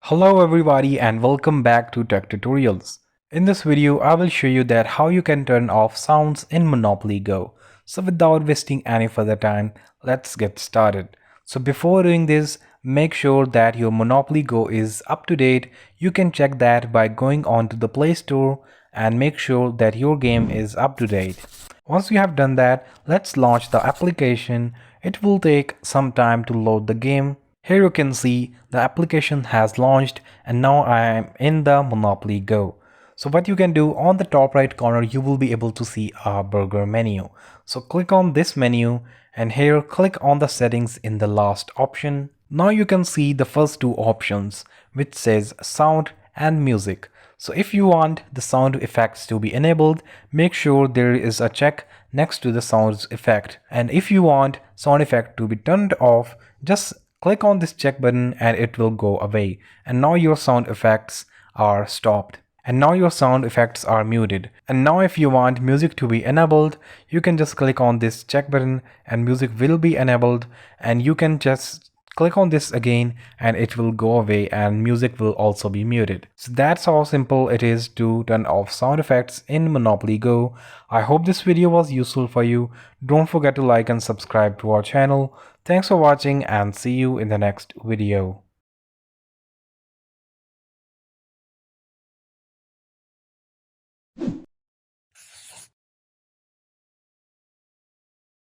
Hello everybody and welcome back to Tech Tutorials. In this video, I will show you that how you can turn off sounds in Monopoly Go. So without wasting any further time, let's get started. So before doing this, make sure that your Monopoly Go is up to date. You can check that by going on to the Play Store and make sure that your game is up to date. Once you have done that, let's launch the application. It will take some time to load the game. Here you can see the application has launched and now I am in the Monopoly Go. So what you can do, on the top right corner you will be able to see a burger menu. So click on this menu and here click on the settings in the last option. Now you can see the first two options which says sound and music. So if you want the sound effects to be enabled, make sure there is a check next to the sound effect. And if you want sound effect to be turned off, just click on this check button and it will go away. And now your sound effects are stopped. And now your sound effects are muted. And now if you want music to be enabled, you can just click on this check button and music will be enabled, and you can just click on this again and it will go away and music will also be muted. So that's how simple it is to turn off sound effects in Monopoly Go. I hope this video was useful for you. Don't forget to like and subscribe to our channel. Thanks for watching and see you in the next video.